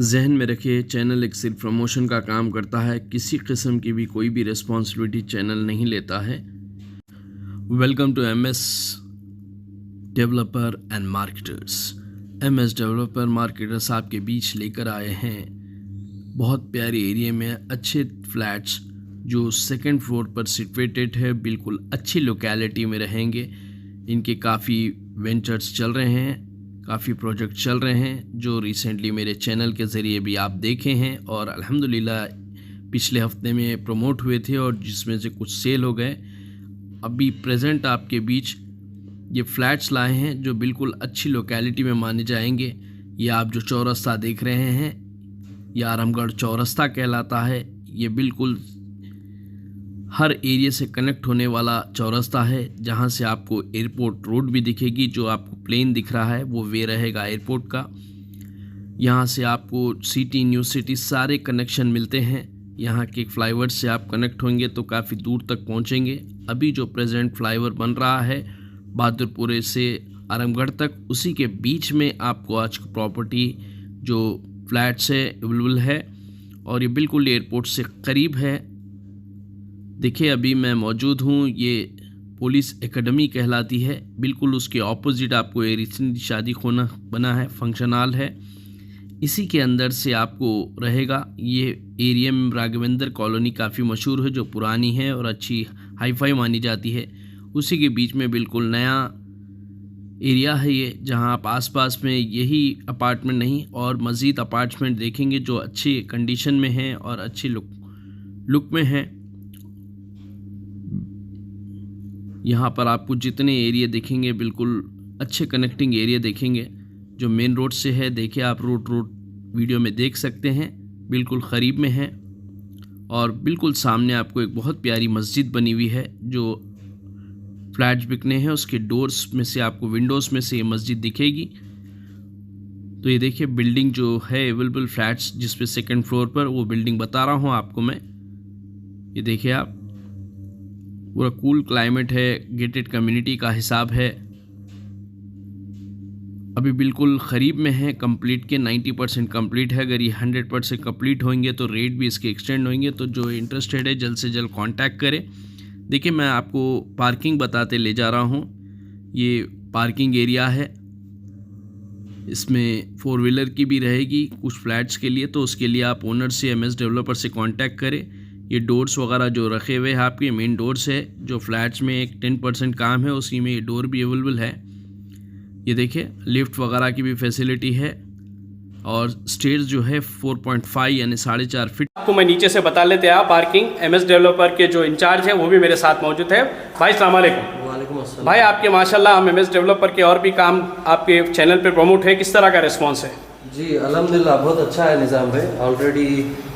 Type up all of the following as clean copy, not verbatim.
जहन में रखिए, चैनल एक सिर्फ प्रमोशन का काम करता है, किसी किस्म की भी कोई भी रिस्पॉन्सिबिलिटी चैनल नहीं लेता है। Welcome to MS developer and marketers. MS developer marketers आपके बीच लेकर आए हैं बहुत प्यारे एरिया में अच्छे फ्लैट्स जो सेकंड फ्लोर पर सिचुएटेड है, बिल्कुल अच्छी लोकेलिटी में रहेंगे। इनके काफ़ी वेंचर्स चल रहे हैं, काफ़ी प्रोजेक्ट चल रहे हैं जो रिसेंटली मेरे चैनल के ज़रिए भी आप देखे हैं और अल्हम्दुलिल्लाह पिछले हफ्ते में प्रमोट हुए थे और जिसमें से कुछ सेल हो गए। अभी प्रेजेंट आपके बीच ये फ्लैट्स लाए हैं जो बिल्कुल अच्छी लोकेलिटी में माने जाएंगे। ये आप जो चौरस्ता देख रहे हैं ये आरामगढ़ चौरस्ता कहलाता है। ये बिल्कुल हर एरिया से कनेक्ट होने वाला चौरस्ता है, जहां से आपको एयरपोर्ट रोड भी दिखेगी। जो आपको प्लेन दिख रहा है वो वे रहेगा एयरपोर्ट का। यहां से आपको सिटी, न्यू सिटी सारे कनेक्शन मिलते हैं। यहां के फ्लाईओवर से आप कनेक्ट होंगे तो काफ़ी दूर तक पहुंचेंगे। अभी जो प्रेजेंट फ्लाईओवर बन रहा है बहादुरपुरे से आरामगढ़ तक, उसी के बीच में आपको आज प्रॉपर्टी जो फ्लैट्स है अवेलेबल है और ये बिल्कुल एयरपोर्ट से करीब है। देखिए अभी मैं मौजूद हूँ, ये पुलिस एकेडमी कहलाती है, बिल्कुल उसके ऑपोजिट आपको ये रिसेंटली शादी खाना बना है, फंक्शन हॉल है। इसी के अंदर से आपको रहेगा। ये एरिया में राघवेंद्र कॉलोनी काफ़ी मशहूर है जो पुरानी है और अच्छी हाईफाई मानी जाती है। उसी के बीच में बिल्कुल नया एरिया है ये, जहाँ आप आसपास में यही अपार्टमेंट नहीं और मज़ीद अपार्टमेंट देखेंगे जो अच्छी कंडीशन में हैं और अच्छी लुक में हैं। यहाँ पर आपको जितने एरिया देखेंगे बिल्कुल अच्छे कनेक्टिंग एरिया देखेंगे जो मेन रोड से है। देखिए आप रोड वीडियो में देख सकते हैं, बिल्कुल करीब में है और बिल्कुल सामने आपको एक बहुत प्यारी मस्जिद बनी हुई है। जो फ्लैट्स बिकने हैं उसके डोर्स में से आपको, विंडोज़ में से ये मस्जिद दिखेगी। तो ये देखिए बिल्डिंग जो है अवेलेबल फ्लैट्स जिस पे सेकंड फ्लोर पर, वो बिल्डिंग बता रहा हूँ आपको मैं। ये देखिए आप, पूरा कूल क्लाइमेट है, गेटेड कम्युनिटी का हिसाब है। अभी बिल्कुल करीब में है कंप्लीट के, 90% कंप्लीट है। अगर ये 100% कंप्लीट होंगे तो रेट भी इसके एक्सटेंड होंगे। तो जो इंटरेस्टेड है जल्द से जल्द कांटेक्ट करें। देखिए मैं आपको पार्किंग बताते ले जा रहा हूँ। ये पार्किंग एरिया है, इसमें 4 व्हीलर की भी रहेगी कुछ फ्लैट्स के लिए। तो उसके लिए आप ओनर से, MS डेवलपर से कांटेक्ट करें। ये डोर्स वगैरह जो रखे हुए हैं आपके मेन डोर्स है, जो फ्लैट्स में एक 10% काम है उसी में ये डोर भी अवेलेबल है। ये देखिए लिफ्ट वगैरह की भी फैसिलिटी है और स्टेयर्स जो है 4.5 यानी 4.5 फीट। आपको मैं नीचे से बता लेते हैं। पार्किंग MS डेवलपर के जो इंचार्ज हैं वो भी मेरे साथ मौजूद है। भाई अस्सलाम वालेकुम। वालेकुम अस्सलाम। भाई आपके माशाल्लाह हम MS डेवलपर के और भी काम आपके चैनल पे प्रमोट है, किस तरह का रिस्पॉन्स है? जी अल्हम्दुलिल्लाह बहुत अच्छा है निज़ाम भाई। ऑलरेडी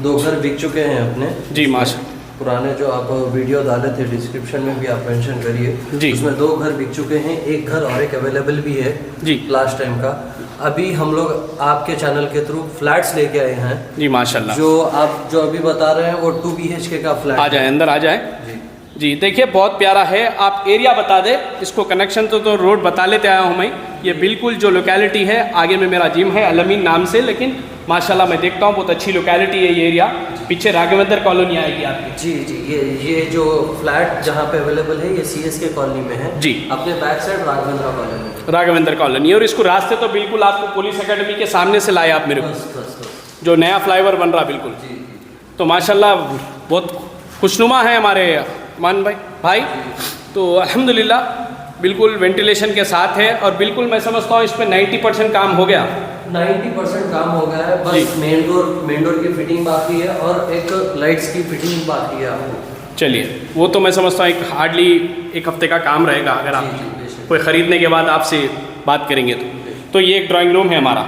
2 घर बिक चुके हैं अपने। जी माशा। पुराने जो आप वीडियो डाले थे डिस्क्रिप्शन में भी आप मेंशन करिए जी, उसमें 2 घर बिक चुके हैं, एक घर और एक अवेलेबल भी है जी लास्ट टाइम का। अभी हम लोग आपके चैनल के थ्रू फ्लैट्स लेके आए हैं जी माशाल्लाह। जो आप जो अभी बता रहे हैं वो 2 BHK का फ्लैट। आ जाए, अंदर आ जाए जी। देखिए बहुत प्यारा है। आप एरिया बता दे इसको, कनेक्शन तो रोड बता लेते आया हूँ मैं। ये बिल्कुल जो लोकेलिटी है, आगे में मेरा जिम है अलमीन नाम से, लेकिन माशाल्लाह मैं देखता हूँ बहुत अच्छी लोकेलिटी है ये एरिया। पीछे राघवेंद्र कॉलोनी आएगी आपकी। जी ये जो फ्लैट जहाँ पे अवेलेबल है ये CSK कॉलोनी में है जी। अपने बैक साइड राघवेंद्र कॉलोनी। और इसको रास्ते तो बिल्कुल आपको पुलिस एकेडमी के सामने से लाए आप मेरे को, जो नया फ्लाईओवर बन रहा बिल्कुल। तो माशाल्लाह बहुत खुशनुमा है हमारे मान भाई। तो अल्हम्दुलिल्लाह बिल्कुल वेंटिलेशन के साथ है और बिल्कुल मैं समझता हूँ इस पर 90% काम हो गया। 90% काम हो गया है, बस मेन डोर की फिटिंग बाकी है और एक लाइट्स की फिटिंग बाकी है आपको। चलिए वो तो मैं समझता हूँ एक हार्डली 1 हफ्ते का काम रहेगा अगर आप कोई ख़रीदने के बाद आपसे बात करेंगे तो ये एक ड्राइंग रूम है हमारा।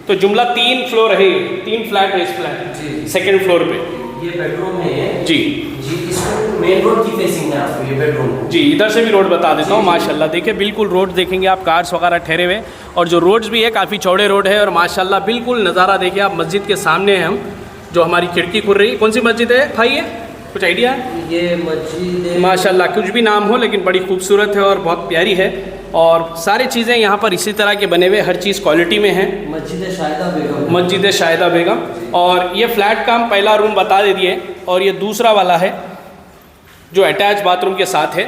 तो जुमला 3 फ्लोर है, 3 फ्लैट है इस फ्लैट सेकेंड फ्लोर पे। ये बेडरूम है जी जी, इसको मेन रोड की फेसिंग है आपको ये बेडरूम जी। इधर से भी रोड बता देता हूँ। माशाल्लाह देखिए बिल्कुल रोड देखेंगे आप, कार्स वगैरह ठहरे हुए और जो रोड्स भी है काफ़ी चौड़े रोड है और माशाल्लाह बिल्कुल नज़ारा देखिए आप। मस्जिद के सामने हैं हम, जो हमारी खिड़की खुल रही है। कौन सी मस्जिद है भाई? कुछ आइडिया है? ये मस्जिद माशाल्लाह, कुछ भी नाम हो लेकिन बड़ी खूबसूरत है और बहुत प्यारी है। और सारी चीज़ें यहाँ पर इसी तरह के बने हुए, हर चीज़ क्वालिटी में है। मस्जिद शाहिदा बेगम, मस्जिद शाहिदा बेगम। और ये फ्लैट का हम पहला रूम बता दे दिए, और ये दूसरा वाला है जो अटैच बाथरूम के साथ है,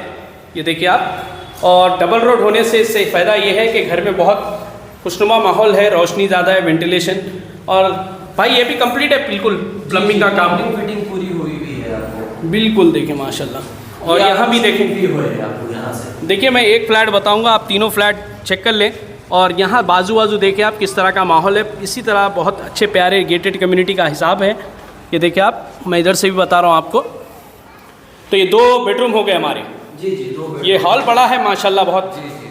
ये देखिए आप। और डबल रोड होने से इससे फ़ायदा ये है कि घर में बहुत खुशनुमा माहौल है, रोशनी ज़्यादा है, वेंटिलेशन। और भाई ये भी कंप्लीट है बिल्कुल, प्लम्बिंग का काम फिटिंग पूरी हुई भी है आपको बिल्कुल, देखिए माशाल्लाह। और यहाँ भी देखें, आपको यहाँ से देखिए मैं एक फ़्लैट बताऊँगा, आप तीनों फ्लैट चेक कर लें। और यहाँ बाजू बाजू देखिए आप किस तरह का माहौल है। इसी तरह बहुत अच्छे प्यारे गेटेड कम्युनिटी का हिसाब है। ये देखिए आप, मैं इधर से भी बता रहा हूँ आपको। तो ये 2 बेडरूम हो गए हमारे। जी जी, 2 बेडरूम। ये हॉल बड़ा है माशाल्लाह बहुत। जी जी,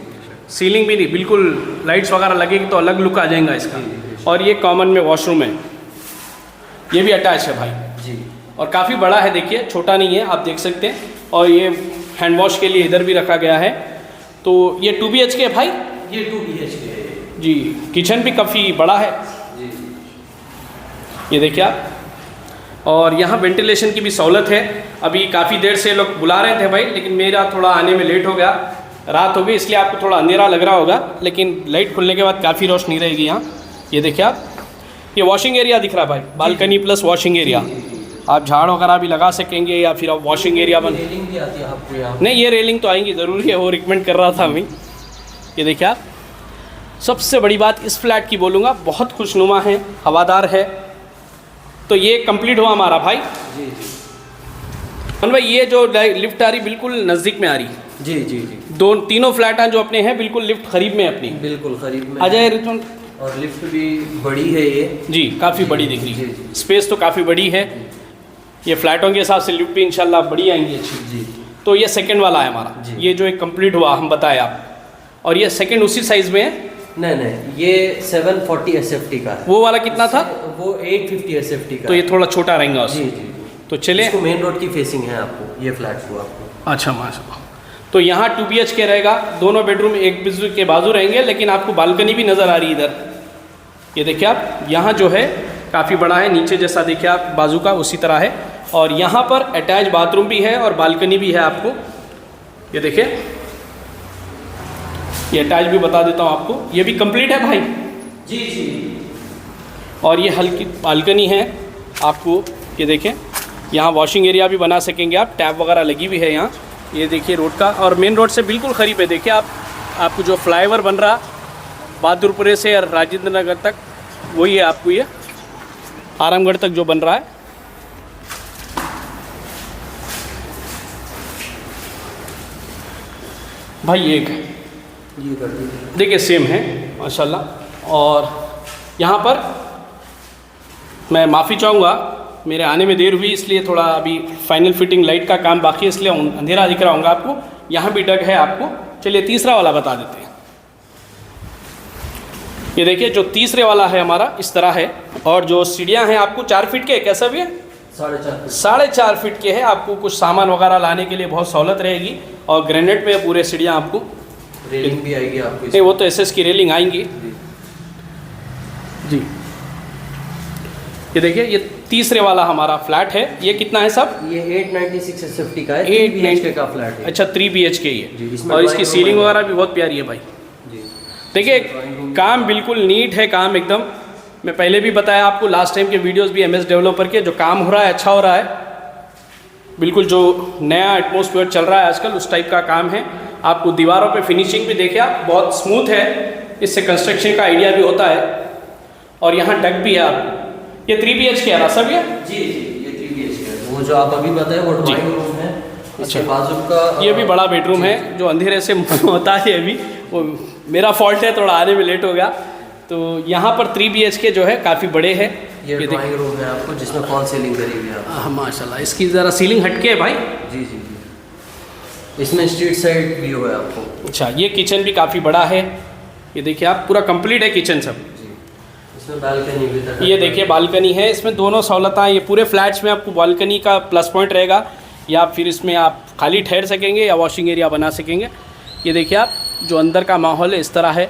सीलिंग भी नहीं, बिल्कुल लाइट्स वगैरह लगेगी तो अलग लुक आ जाएगा इसका। और ये कॉमन में वॉशरूम है, ये भी अटैच है भाई जी। और काफ़ी बड़ा है, देखिए छोटा नहीं है, आप देख सकते हैं। और ये हैंड वॉश के लिए इधर भी रखा गया है। तो ये 2 BHK है भाई, ये 2 BHK है जी। किचन भी काफ़ी बड़ा है, जी। ये देखिए आप। और यहाँ वेंटिलेशन की भी सहूलत है। अभी काफ़ी देर से लोग बुला रहे थे भाई, लेकिन मेरा थोड़ा आने में लेट हो गया, रात हो गई, इसलिए आपको थोड़ा अंधेरा लग रहा होगा। लेकिन लाइट खुलने के बाद काफ़ी रोशनी रहेगी यहाँ। ये देखिए आप, ये वॉशिंग एरिया दिख रहा है भाई, बालकनी प्लस वॉशिंग एरिया। आप झाड़ वगैरह भी लगा सकेंगे, या फिर आप वॉशिंग एरिया बन। रेलिंग भी आती है आपको यहाँ? नहीं, ये रेलिंग तो आएंगी ज़रूरी है, वो रिकमेंड कर रहा था मैं। ये देखिए आप, सबसे बड़ी बात इस फ्लैट की बोलूँगा, बहुत खुशनुमा है, हवादार है। तो ये कंप्लीट हुआ हमारा भाई। जी जी भाई, ये जो लिफ्ट आ रही बिल्कुल नज़दीक में आ रही, जी जी जी, तीनों फ्लैट हैं जो अपने हैं बिल्कुल लिफ्ट करीब में अपनी। बिल्कुल करीब में अजय रितुन और लिफ्ट भी बड़ी है ये जी, काफ़ी बड़ी दिख रही जी, है, जी। स्पेस तो काफ़ी बड़ी है। ये फ्लैटों के हिसाब से लिफ्ट भी इंशाल्लाह बड़ी आएंगी अच्छी। जी तो ये सेकंड वाला है हमारा, जी। ये जो एक कंप्लीट हुआ हम बताए आप। और ये सेकंड उसी साइज़ में है। नहीं, ये 740 SFT का है। वो वाला कितना था? वो 850 SFT का तो ये थोड़ा छोटा रहेगा जी उससे। जी। तो चले, इसको मेन रोड की फेसिंग है आपको, ये फ्लैट को आपको। अच्छा माशाल्लाह। तो यहाँ 2 BHK रहेगा, दोनों बेडरूम एक दूसरे के बाजू रहेंगे, लेकिन आपको बालकनी भी नज़र आ रही है इधर। ये देखिए आप, यहाँ जो है काफ़ी बड़ा है, नीचे जैसा देखिए आप बाजू का उसी तरह है। और यहाँ पर अटैच बाथरूम भी है और बालकनी भी है आपको। ये देखिए, ये अटैच भी बता देता हूँ आपको, ये भी कंप्लीट है भाई। जी जी। और ये हल्की बालकनी है आपको, ये देखें, यहाँ वॉशिंग एरिया भी बना सकेंगे आप, टैप वगैरह लगी हुई है यहाँ। ये देखिए रोड का, और मेन रोड से बिल्कुल करीब है। देखिए आप, आपको जो फ्लाईओवर बन रहा बहादुरपुरे से और राजेंद्र नगर तक, वही है आपको ये आरामगढ़ तक जो बन रहा है। भाई एक है, ये कर दीजिए। देखिए सेम है माशाल्लाह। और यहाँ पर मैं माफ़ी चाहूँगा, मेरे आने में देर हुई इसलिए थोड़ा अभी फाइनल फिटिंग लाइट का काम बाकी है, इसलिए अंधेरा दिख रहा होगा आपको। यहाँ भी डग है आपको। चलिए तीसरा वाला बता देते हैं। ये देखिए, जो तीसरे वाला है हमारा इस तरह है। और जो सीढ़ियाँ हैं आपको 4 फीट के, कैसा भी है 4.5 फीट के है। आपको कुछ सामान वगैरह लाने के लिए बहुत सहूलत रहेगी। और ग्रेनाइट में पूरे सीढ़ियाँ आपको, रेलिंग भी आएगी आपको। नहीं वो तो SS की रेलिंग आएंगी जी। ये देखिए, ये तीसरे वाला हमारा फ्लैट है। ये कितना है सब? ये 896 SFT का है, 3 BHK का फ्लैट है। अच्छा, 3 BHK जी, ये। इसमें और इसकी drawing सीलिंग room वगैरह भी बहुत प्यारी है भाई। जी। देखिए काम बिल्कुल नीट है, काम एकदम। मैं पहले भी बताया आपको, लास्ट टाइम के वीडियोस भी MS डेवलपर के, जो काम हो रहा है अच्छा हो रहा है बिल्कुल। जो नया एटमॉस्फेयर चल रहा है आजकल, उस टाइप का काम है। आपको दीवारों पे फिनिशिंग भी देखिए आप, बहुत स्मूथ है, इससे कंस्ट्रक्शन का आइडिया भी होता है। और यहाँ डक भी है आपको। ये 3 BHK है ना सब ये? जी जी, ये 3 BHK है। वो जो आप अभी बताए वो ड्राइंग रूम है। इसके बाजू का ये भी बड़ा बेडरूम है, जो अंधेरे से होता है अभी, वो मेरा फॉल्ट है, थोड़ा आने में लेट हो गया। तो यहाँ पर 3 BHK जो है काफ़ी बड़े हैं। ये ड्राइंग रूम है आपको, जिसमें फॉल सीलिंग करी हुई है आपको। हाँ माशाल्लाह, इसकी ज़रा सीलिंग हटके है भाई। जी जी जी। इसमें स्ट्रीट साइड व्यू है आपको। अच्छा, ये किचन भी काफ़ी बड़ा है। ये देखिए आप, पूरा कंप्लीट है किचन सब। जी, इसमें बालकनी भी तक। ये देखिए बालकनी है, इसमें दोनों सहूलतें। ये पूरे फ्लैट्स में आपको बालकनी का प्लस पॉइंट रहेगा, या फिर इसमें आप खाली ठहर सकेंगे या वॉशिंग एरिया बना सकेंगे। ये देखिए आप, जो अंदर का माहौल है इस तरह है।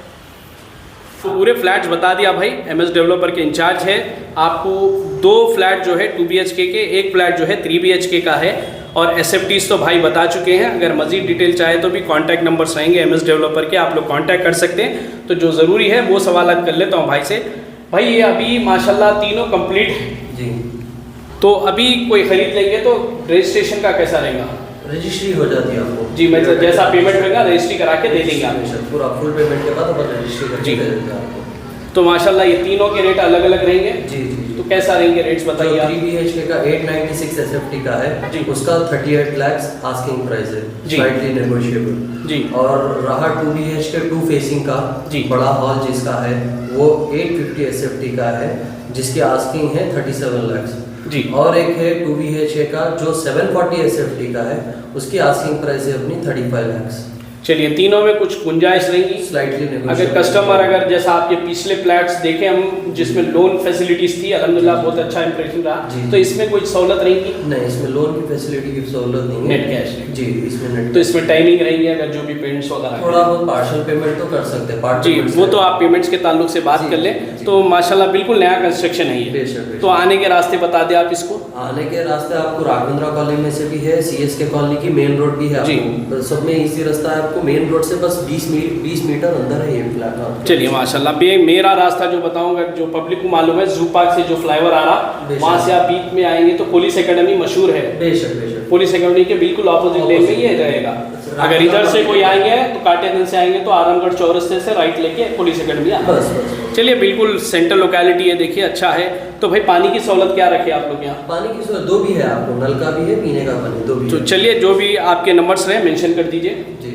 तो पूरे फ्लैट्स बता दिया भाई, MS डेवलपर के इंचार्ज है। आपको 2 फ्लैट जो है 2 BHK के, एक फ्लैट जो है 3 BHK का है। और SFTs तो भाई बता चुके हैं। अगर मज़ीद डिटेल चाहे तो भी कॉन्टैक्ट नंबर्स रहेंगे MS डेवलपर के, आप लोग कॉन्टैक्ट कर सकते हैं। तो जो ज़रूरी है वो सवाल कर लेता हूँ भाई से। भाई ये अभी माशाल्लाह तीनों कंप्लीट है जी। तो अभी कोई ख़रीद लेंगे तो रजिस्ट्रेशन का कैसा रहेगा? रजिस्ट्री हो जाती है आपको जी, मैं जैसा पेमेंट होगा रजिस्ट्री करा के दे देंगे आप। पूरा फुल पेमेंट के बाद अपन रजिस्ट्री करके जी। दे देंगे आपको। तो माशाल्लाह ये तीनों के रेट अलग अलग रहेंगे। जी जी। तो कैसा रहेंगे रेट्स जो बताइए आप। 3 BHK का 896 SFT का है जी। उसका 38 lakhs आस्किंग प्राइस है, जी। स्लाइटली नेगोशिएबल जी। और रहा 2 BHK 2 फेसिंग का जी। बड़ा हॉल जिसका है वो 850 SFT का है, जिसकी आस्किंग है 37 lakhs जी। और एक है 2 BHK का जो 740 SFT का है, उसकी आस्किंग प्राइस है अपनी 35 lakhs। चलिए तीनों में कुछ गुंजाइश रहेगी। स्लाइटली अगर कस्टमर अगर जैसा आपके पिछले फ्लैट्स देखे हम जिसमें लोन फैसिलिटीज थी, अल्हम्दुलिल्लाह बहुत अच्छा इंप्रेशन रहा, जी। तो इसमें कोई सहूलत रहेगी? नहीं, इसमें लोन की फैसिलिटी की सहूलत नहीं है। नेट कैश है। जी, इसमें नेट तो इसमें टाइमिंग रहेगी अगर जो भी पेमेंट्स वगैरह थोड़ा बहुत पार्शियल पेमेंट तो कर सकते हैं, पार्ट जी, पेमेंट्स वो है। तो आप पेमेंट्स के ताल्लुक से बात जी, कर लें। जी। तो माशाल्लाह बिल्कुल नया कंस्ट्रक्शन है ये। बेशक, बेशक। तो आने के रास्ते बता दें आप इसको। आने के रास्ते आपको राघवेंद्रा कॉलोनी में से भी है, CSK कॉलोनी की मेन रोड भी है जी। आपको, सब में इसी रास्ता है आपको। मेन रोड से बस 20 मीटर अंदर है ये फ्लैट आपको। चलिए माशाल्लाह। मेरा रास्ता जो बताऊंगा, जो पब्लिक को मालूम है, जू पार्क से जो फ्लाईओवर आ रहा, बेशक। वहाँ से आप बीच में आएंगे तो पुलिस एकेडमी मशहूर है। बेशक बेशक। पुलिस एकेडमी के बिल्कुल ऑपोजिट लेन में ये रहेगा। अगर इधर से कोई आएंगे तो काटेगंज से आएंगे तो आरामगढ़ चौरस्ते से राइट लेके पुलिस एकेडमी आ। बस बस। चलिए बिल्कुल सेंट्रल लोकेलिटी है, देखिए अच्छा है। तो भाई पानी की सहूलत क्या रखे आप लोग यहाँ? पानी की सहूलत 2 भी है आपको, नल का भी है, पीने का पानी 2 भी तो है। चलिए जो भी आपके नंबर्स रहे मेंशन कर दीजिए। जी,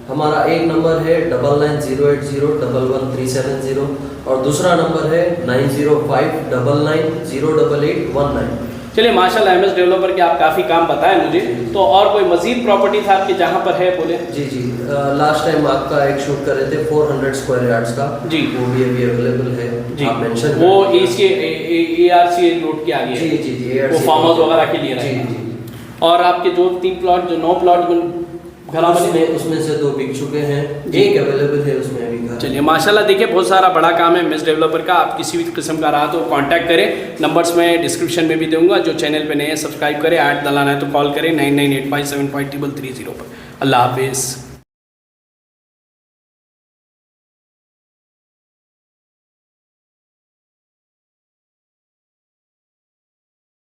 हमारा एक नंबर है 9908011370 और दूसरा नंबर है 9059908819। चलिए माशाल्लाह MS डेवलपर के आप काफ़ी काम बताएं मुझे। तो और कोई मजीद प्रॉपर्टीज आपके जहाँ पर है बोले? जी जी, लास्ट टाइम आपका एक शूट कर रहे थे 400 स्क्वायर यार्ड्स का जी। वो भी अभी अवेलेबल है जी। आप मेंशन वो ARC रोड के आगे जी है। जी जी वो फार्म हाउस वगैरह के लिए जी रहेगा। जी। और आपके जो 3 प्लॉट जो 9 प्लॉट घरा बने, उसमें से 2 बिक चुके हैं, जी। एक अवेलेबल है उसमें अभी घर। चलिए माशाल्लाह। देखिए बहुत सारा बड़ा काम है MS डेवलपर का। आप किसी भी किस्म का रहा तो कांटेक्ट करें, नंबर्स मैं डिस्क्रिप्शन में भी दूंगा। जो चैनल पे नए हैं सब्सक्राइब करें, ऐड दलाना है तो कॉल करें 9985753330 पर। अल्लाह हाफिज़।